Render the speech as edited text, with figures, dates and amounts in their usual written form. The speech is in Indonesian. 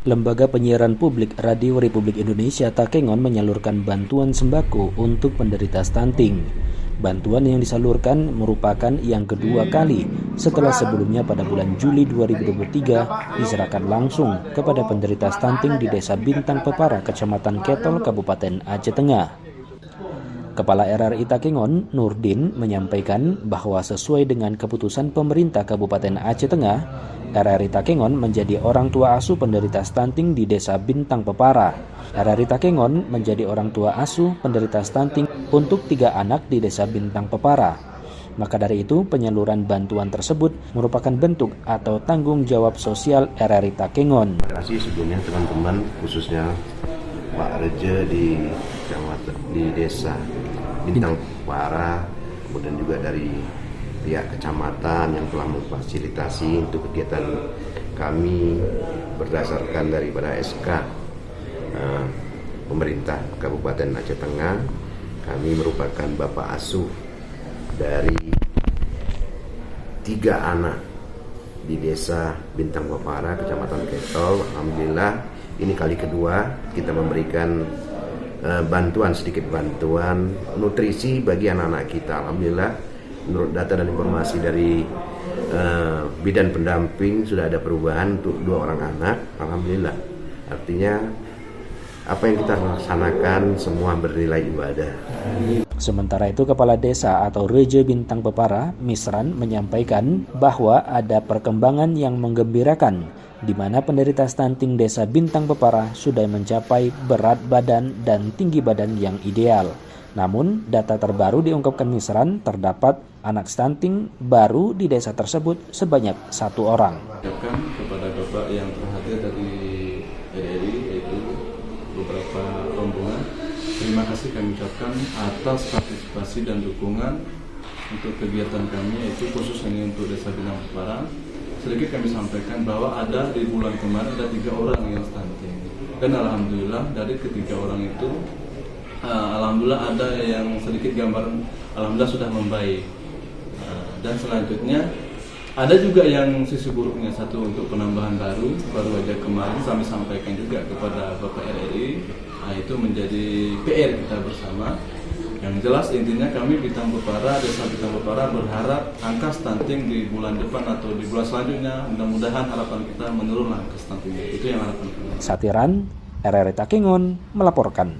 Lembaga Penyiaran Publik Radio Republik Indonesia Takengon menyalurkan bantuan sembako untuk penderita stunting. Bantuan yang disalurkan merupakan yang kedua kali setelah sebelumnya pada bulan Juli 2023 diserahkan langsung kepada penderita stunting di Desa Bintang Pepara, Kecamatan Ketol, Kabupaten Aceh Tengah. Kepala RRI Takengon, Nurdin, menyampaikan bahwa sesuai dengan keputusan pemerintah Kabupaten Aceh Tengah, RRI Takengon menjadi orang tua asuh penderita stunting di Desa Bintang Pepara. RRI Takengon menjadi orang tua asuh penderita stunting untuk 3 anak di Desa Bintang Pepara. Maka dari itu, penyaluran bantuan tersebut merupakan bentuk atau tanggung jawab sosial RRI Takengon. Terima kasih sebelumnya teman-teman, khususnya Pak Reje di Desa Bintang Pepara, kemudian juga dari pihak kecamatan yang telah memfasilitasi untuk kegiatan kami berdasarkan daripada SK pemerintah Kabupaten Aceh Tengah. Kami merupakan bapak asuh dari 3 anak di Desa Bintang Pepara, Kecamatan Ketol. Alhamdulillah ini kali kedua kita memberikan sedikit bantuan nutrisi bagi anak-anak kita. Alhamdulillah menurut data dan informasi dari bidan pendamping sudah ada perubahan untuk 2 orang anak. Alhamdulillah, artinya apa yang kita laksanakan semua bernilai ibadah. Sementara itu, Kepala Desa atau Reje Bintang Pepara, Misran, menyampaikan bahwa ada perkembangan yang menggembirakan, di mana penderita stunting Desa Bintang Pepara sudah mencapai berat badan dan tinggi badan yang ideal. Namun, data terbaru diungkapkan Misran, terdapat anak stunting baru di desa tersebut sebanyak 1 orang. Ucapkan kepada Bapak yang terhadir dari RRI, yaitu beberapa rombongan, terima kasih kami ucapkan atas partisipasi dan dukungan untuk kegiatan kami, yaitu khusus ini untuk Desa Bintang Pepara. Sedikit kami sampaikan bahwa ada di bulan kemarin ada 3 orang yang stunting, dan alhamdulillah dari ketiga orang itu alhamdulillah ada yang sedikit gambaran alhamdulillah sudah membaik, dan selanjutnya ada juga yang sisi buruknya, satu untuk penambahan baru aja kemarin kami sampaikan juga kepada Bapak RRI. Itu menjadi PR kita bersama. Yang jelas intinya kami Bintang Pepara, Desa Bintang Pepara berharap angka stunting di bulan depan atau di bulan selanjutnya mudah-mudahan harapan kita menurun angka stuntingnya. Itu yang harapan kami. Satiran, RRI Takengon melaporkan.